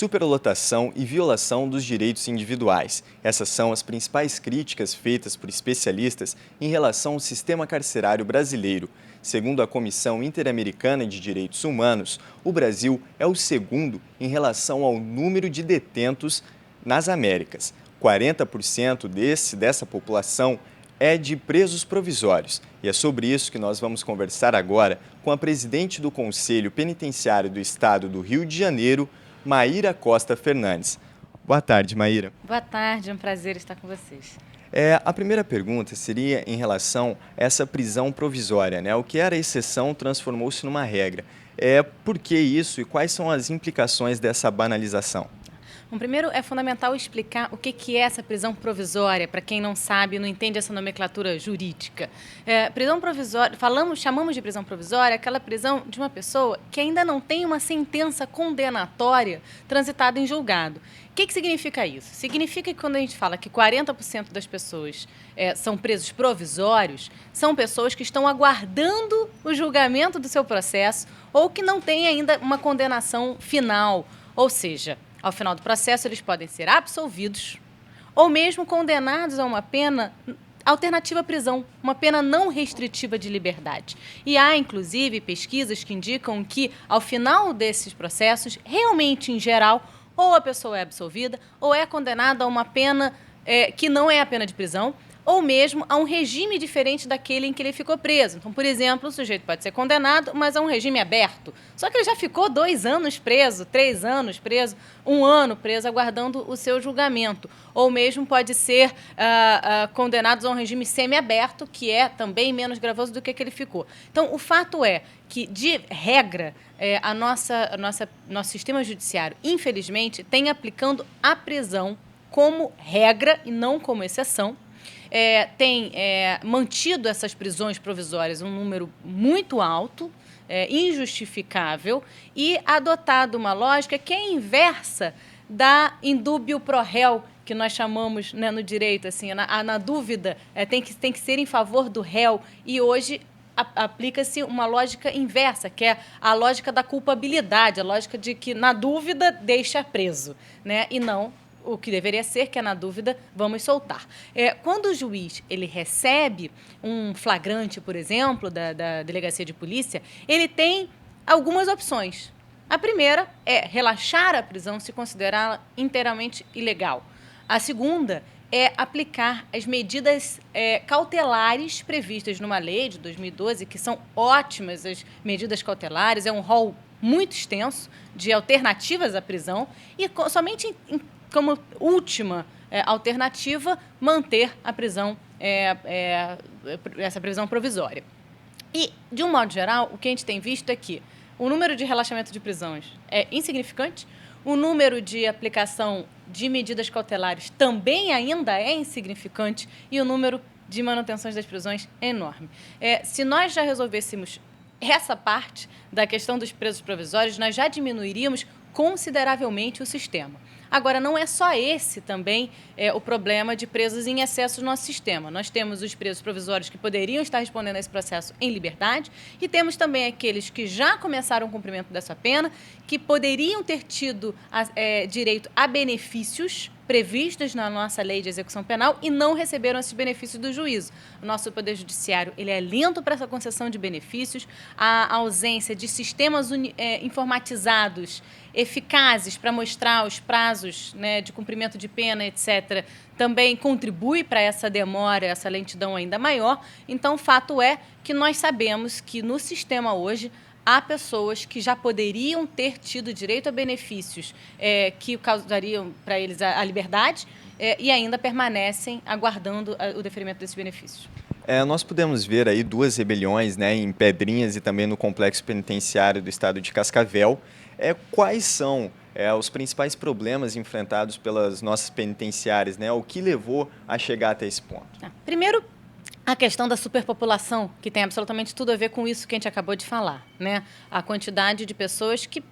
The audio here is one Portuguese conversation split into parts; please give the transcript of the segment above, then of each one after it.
superlotação e violação dos direitos individuais. Essas são as principais críticas feitas por especialistas em relação ao sistema carcerário brasileiro. Segundo a Comissão Interamericana de Direitos Humanos, o Brasil é o segundo em relação ao número de detentos nas Américas. 40% dessa população é de presos provisórios. E é sobre isso que nós vamos conversar agora com a presidente do Conselho Penitenciário do Estado do Rio de Janeiro, Maíra Costa Fernandes. Boa tarde, Maíra. Boa tarde, é um prazer estar com vocês. A primeira pergunta seria em relação a essa prisão provisória, né? O que era exceção transformou-se numa regra. Por que isso e quais são as implicações dessa banalização? Bom, primeiro é fundamental explicar o que é essa prisão provisória, para quem não sabe, não entende essa nomenclatura jurídica. Prisão provisória, chamamos de prisão provisória aquela prisão de uma pessoa que ainda não tem uma sentença condenatória transitada em julgado. O que significa isso? Significa que quando a gente fala que 40% das pessoas são presos provisórios, são pessoas que estão aguardando o julgamento do seu processo ou que não têm ainda uma condenação final, ou seja, ao final do processo, eles podem ser absolvidos ou mesmo condenados a uma pena alternativa à prisão, uma pena não restritiva de liberdade. E há, inclusive, pesquisas que indicam que, ao final desses processos, realmente, em geral, ou a pessoa é absolvida ou é condenada a uma pena que não é a pena de prisão, ou mesmo a um regime diferente daquele em que ele ficou preso. Então, por exemplo, o sujeito pode ser condenado, mas a um regime aberto. Só que ele já ficou 2 anos preso, 3 anos preso, 1 ano preso, aguardando o seu julgamento. Ou mesmo pode ser condenado a um regime semiaberto, que é também menos gravoso do que ele ficou. Então, o fato é que, de regra, nosso sistema judiciário, infelizmente, tem aplicando a prisão como regra e não como exceção. Tem mantido essas prisões provisórias um número muito alto, injustificável, e adotado uma lógica que é inversa da indúbio pro réu, que nós chamamos, né, no direito, assim, na dúvida, tem que ser em favor do réu, e hoje aplica-se uma lógica inversa, que é a lógica da culpabilidade, a lógica de que, na dúvida, deixa preso, né, e não o que deveria ser, que é na dúvida, vamos soltar. Quando o juiz ele recebe um flagrante, por exemplo, da delegacia de polícia, ele tem algumas opções. A primeira é relaxar a prisão se considerá-la inteiramente ilegal. A segunda é aplicar as medidas cautelares previstas numa lei de 2012, que são ótimas as medidas cautelares, é um rol muito extenso de alternativas à prisão, e somente como última alternativa, manter a prisão, essa prisão provisória. E, de um modo geral, o que a gente tem visto é que o número de relaxamento de prisões é insignificante, o número de aplicação de medidas cautelares também ainda é insignificante e o número de manutenções das prisões é enorme. Se nós já resolvêssemos essa parte da questão dos presos provisórios, nós já diminuiríamos consideravelmente o sistema. Agora, não é só esse também o problema de presos em excesso no nosso sistema. Nós temos os presos provisórios que poderiam estar respondendo a esse processo em liberdade e temos também aqueles que já começaram o cumprimento dessa pena, que poderiam ter tido direito a benefícios previstos na nossa lei de execução penal e não receberam esses benefícios do juízo. O nosso Poder Judiciário ele é lento para essa concessão de benefícios, a ausência de sistemas informatizados eficazes para mostrar os prazos, né, de cumprimento de pena, etc., também contribui para essa demora, essa lentidão ainda maior. Então, o fato é que nós sabemos que no sistema hoje há pessoas que já poderiam ter tido direito a benefícios que causariam para eles a liberdade e ainda permanecem aguardando o deferimento desses benefícios. Nós podemos ver aí 2 rebeliões, né, em Pedrinhas e também no Complexo Penitenciário do estado de Cascavel. Quais são os principais problemas enfrentados pelas nossas penitenciárias, né? O que levou a chegar até esse ponto? Primeiro, a questão da superpopulação, que tem absolutamente tudo a ver com isso que a gente acabou de falar, né? A quantidade de pessoas que,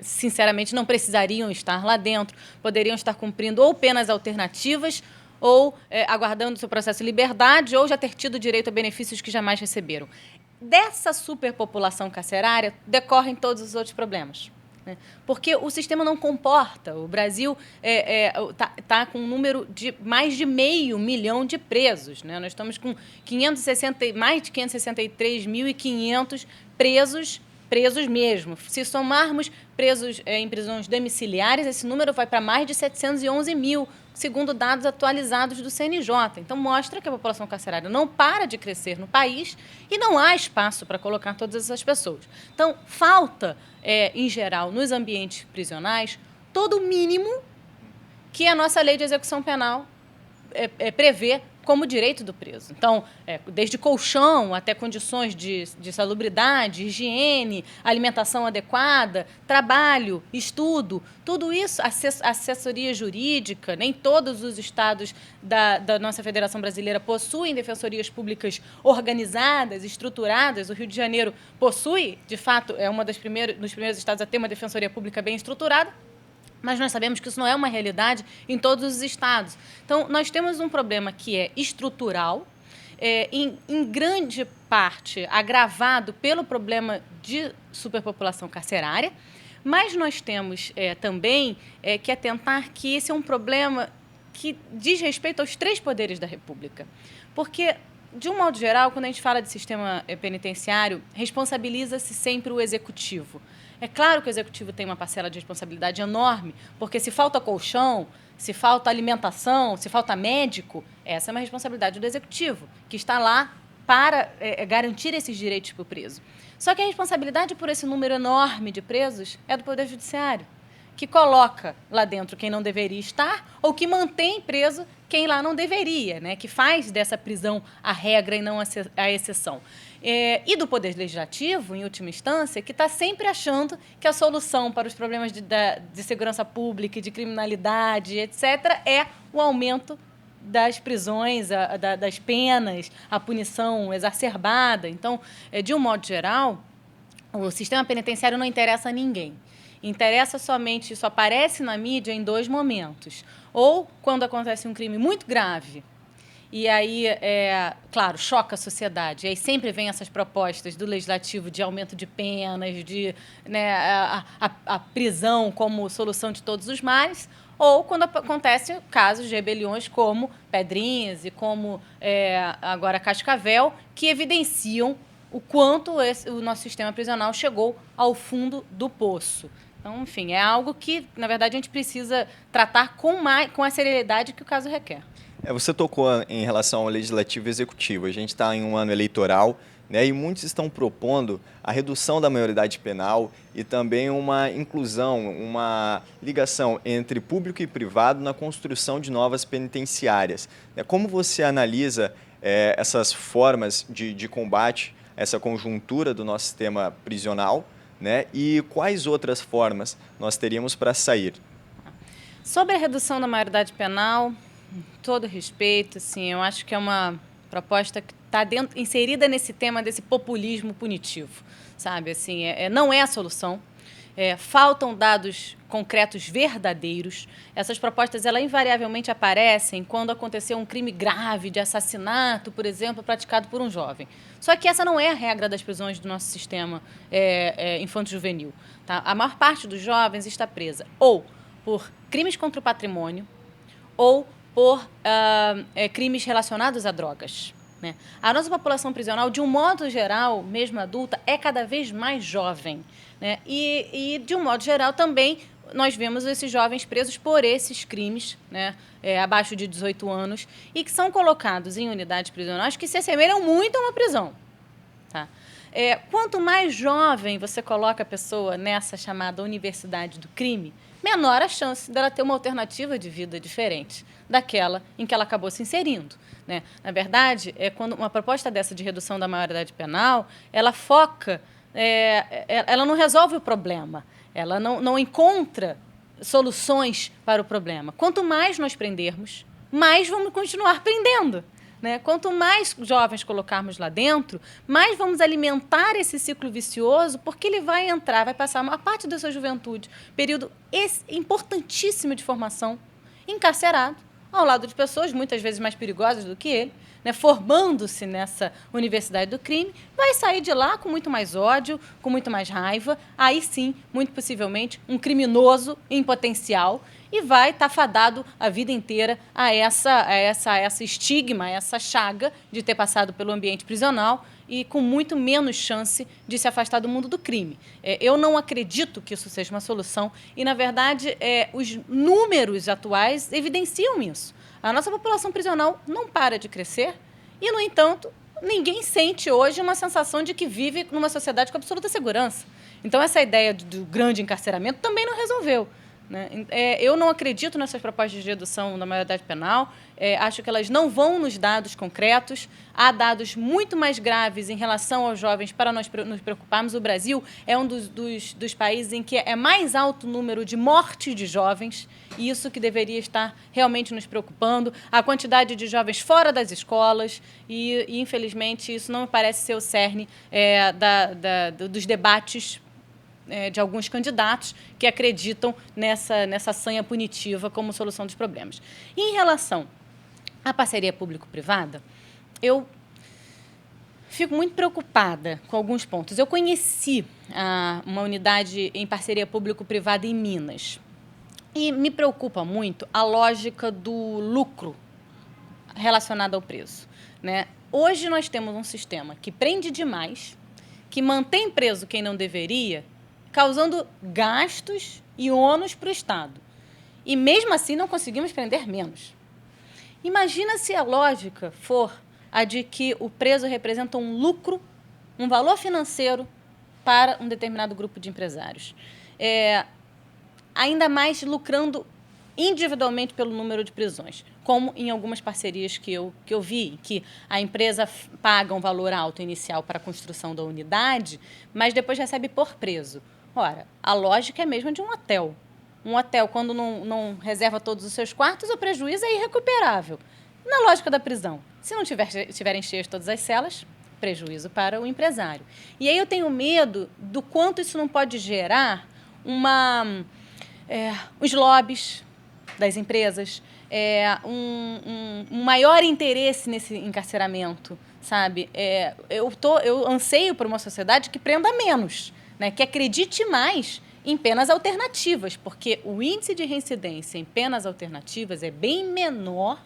sinceramente, não precisariam estar lá dentro, poderiam estar cumprindo ou penas alternativas ou aguardando o seu processo de liberdade ou já ter tido direito a benefícios que jamais receberam. Dessa superpopulação carcerária decorrem todos os outros problemas. né? Porque o sistema não comporta. O Brasil tá com um número de mais de 500 mil de presos, né? Nós estamos com mais de 563.500 presos mesmo. Se somarmos presos em prisões domiciliares, esse número vai para mais de 711 mil, segundo dados atualizados do CNJ. Então, mostra que a população carcerária não para de crescer no país e não há espaço para colocar todas essas pessoas. Então, falta, em geral, nos ambientes prisionais, todo o mínimo que a nossa lei de execução penal prevê como direito do preso. Então, desde colchão até condições de salubridade, higiene, alimentação adequada, trabalho, estudo, tudo isso, assessoria jurídica. Nem todos os estados da nossa Federação Brasileira possuem defensorias públicas organizadas, estruturadas. O Rio de Janeiro possui, de fato, é dos primeiros estados a ter uma defensoria pública bem estruturada. Mas nós sabemos que isso não é uma realidade em todos os estados. Então, nós temos um problema que é estrutural, em grande parte agravado pelo problema de superpopulação carcerária, mas nós temos também que atentar que esse é um problema que diz respeito aos 3 poderes da República. Porque, de um modo geral, quando a gente fala de sistema penitenciário, responsabiliza-se sempre o executivo. É claro que o executivo tem uma parcela de responsabilidade enorme, porque se falta colchão, se falta alimentação, se falta médico, essa é uma responsabilidade do executivo, que está lá para garantir esses direitos para o preso. Só que a responsabilidade por esse número enorme de presos é do Poder Judiciário, que coloca lá dentro quem não deveria estar ou que mantém preso quem lá não deveria, né? Que faz dessa prisão a regra e não a exceção. E do Poder Legislativo, em última instância, que está sempre achando que a solução para os problemas de segurança pública e de criminalidade, etc., é o aumento das prisões, das penas, a punição exacerbada. Então, de um modo geral, o sistema penitenciário não interessa a ninguém. Interessa somente, isso aparece na mídia em 2 momentos. Ou quando acontece um crime muito grave, e aí, claro, choca a sociedade. E aí sempre vem essas propostas do Legislativo de aumento de penas, de a prisão como solução de todos os males, ou quando acontecem casos de rebeliões como Pedrinhas e como agora Cascavel, que evidenciam o quanto o nosso sistema prisional chegou ao fundo do poço. Então, enfim, é algo que, na verdade, a gente precisa tratar com a seriedade que o caso requer. Você tocou em relação ao legislativo e executivo. A gente está em um ano eleitoral, né, e muitos estão propondo a redução da maioridade penal e também uma inclusão, uma ligação entre público e privado na construção de novas penitenciárias. Como você analisa essas formas de combate, essa conjuntura do nosso sistema prisional, né, e quais outras formas nós teríamos para sair? Sobre a redução da maioridade penal, todo respeito, assim, eu acho que é uma proposta que está inserida nesse tema desse populismo punitivo, sabe? Assim, não é a solução. Faltam dados concretos verdadeiros. Essas propostas, elas invariavelmente aparecem quando aconteceu um crime grave de assassinato, por exemplo, praticado por um jovem. Só que essa não é a regra das prisões do nosso sistema infanto-juvenil. Tá? A maior parte dos jovens está presa ou por crimes contra o patrimônio ou por crimes relacionados a drogas. Né? A nossa população prisional, de um modo geral, mesmo adulta, é cada vez mais jovem. Né? E, de um modo geral, também nós vemos esses jovens presos por esses crimes, né? Abaixo de 18 anos, e que são colocados em unidades prisionais que se assemelham muito a uma prisão. Tá? Quanto mais jovem você coloca a pessoa nessa chamada universidade do crime, menor a chance dela ter uma alternativa de vida diferente daquela em que ela acabou se inserindo. Né? Na verdade, quando uma proposta dessa de redução da maioridade penal, ela foca, ela não resolve o problema, ela não encontra soluções para o problema. Quanto mais nós prendermos, mais vamos continuar prendendo. Né? Quanto mais jovens colocarmos lá dentro, mais vamos alimentar esse ciclo vicioso, porque ele vai passar uma parte da sua juventude, período importantíssimo de formação, encarcerado, ao lado de pessoas muitas vezes mais perigosas do que ele, né, formando-se nessa universidade do crime, vai sair de lá com muito mais ódio, com muito mais raiva, aí sim, muito possivelmente, um criminoso em potencial, e vai estar fadado a vida inteira a essa estigma, a essa chaga de ter passado pelo ambiente prisional e com muito menos chance de se afastar do mundo do crime. Eu não acredito que isso seja uma solução e, na verdade, os números atuais evidenciam isso. A nossa população prisional não para de crescer e, no entanto, ninguém sente hoje uma sensação de que vive numa sociedade com absoluta segurança. Então, essa ideia do grande encarceramento também não resolveu, né? Eu não acredito nessas propostas de redução da maioridade penal, acho que elas não vão nos dados concretos, há dados muito mais graves em relação aos jovens para nós nos preocuparmos. O Brasil é um dos países em que é mais alto o número de mortes de jovens, e isso que deveria estar realmente nos preocupando, a quantidade de jovens fora das escolas, e infelizmente, isso não me parece ser o cerne dos debates de alguns candidatos que acreditam nessa sanha punitiva como solução dos problemas. E em relação à parceria público-privada, eu fico muito preocupada com alguns pontos. Eu conheci uma unidade em parceria público-privada em Minas e me preocupa muito a lógica do lucro relacionada ao preso, né? Hoje nós temos um sistema que prende demais, que mantém preso quem não deveria, causando gastos e ônus para o Estado. E, mesmo assim, não conseguimos prender menos. Imagina se a lógica for a de que o preso representa um lucro, um valor financeiro para um determinado grupo de empresários. Ainda mais lucrando individualmente pelo número de prisões, como em algumas parcerias que eu vi, que a empresa paga um valor alto inicial para a construção da unidade, mas depois recebe por preso. Ora, a lógica é a mesma de um hotel. Um hotel, quando não reserva todos os seus quartos, o prejuízo é irrecuperável. Na lógica da prisão, se não tiverem cheias todas as celas, prejuízo para o empresário. E aí eu tenho medo do quanto isso não pode gerar os lobbies das empresas, um maior interesse nesse encarceramento, sabe? Eu anseio por uma sociedade que prenda menos, né, que acredite mais em penas alternativas, porque o índice de reincidência em penas alternativas é bem menor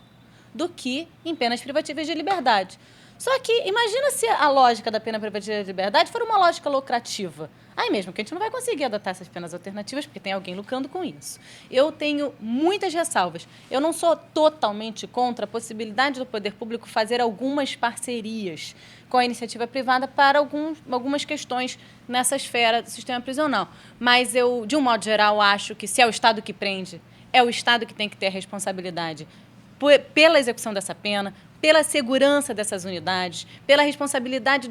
do que em penas privativas de liberdade. Só que imagina se a lógica da pena privativa de liberdade for uma lógica lucrativa. Aí mesmo que a gente não vai conseguir adotar essas penas alternativas, porque tem alguém lucrando com isso. Eu tenho muitas ressalvas. Eu não sou totalmente contra a possibilidade do poder público fazer algumas parcerias com a iniciativa privada para algumas questões nessa esfera do sistema prisional. Mas eu, de um modo geral, acho que se é o Estado que prende, é o Estado que tem que ter a responsabilidade pela execução dessa pena, pela segurança dessas unidades, pela responsabilidade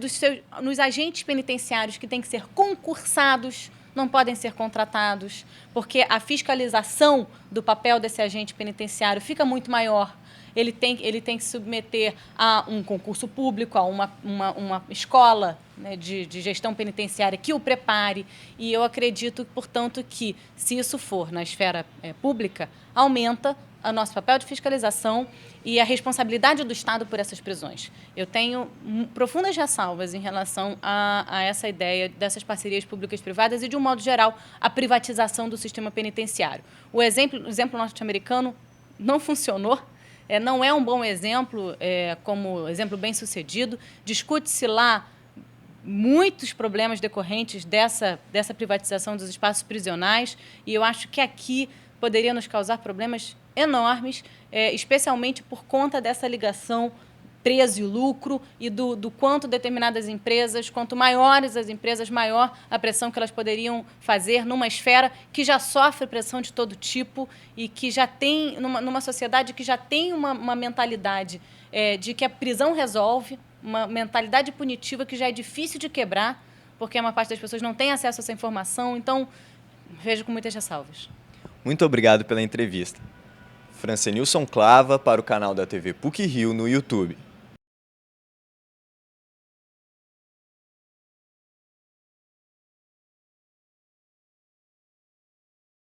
nos agentes penitenciários que têm que ser concursados, não podem ser contratados, porque a fiscalização do papel desse agente penitenciário fica muito maior. Ele tem que se submeter a um concurso público, a uma escola, né, de gestão penitenciária que o prepare. E eu acredito, portanto, que, se isso for na esfera pública, aumenta o nosso papel de fiscalização e a responsabilidade do Estado por essas prisões. Eu tenho profundas ressalvas em relação a essa ideia dessas parcerias públicas-privadas e, de um modo geral, a privatização do sistema penitenciário. O exemplo norte-americano não funcionou, não é um bom exemplo, como exemplo bem-sucedido. Discute-se lá muitos problemas decorrentes dessa privatização dos espaços prisionais, e eu acho que aqui poderia nos causar problemas enormes, especialmente por conta dessa ligação preso e lucro e do quanto determinadas empresas, quanto maiores as empresas, maior a pressão que elas poderiam fazer numa esfera que já sofre pressão de todo tipo e que já tem, numa sociedade que já tem uma mentalidade de que a prisão resolve, uma mentalidade punitiva que já é difícil de quebrar, porque uma parte das pessoas não tem acesso a essa informação. Então, vejo com muitas ressalvas. Muito obrigado pela entrevista. Francenilson Clava para o canal da TV PUC Rio no YouTube.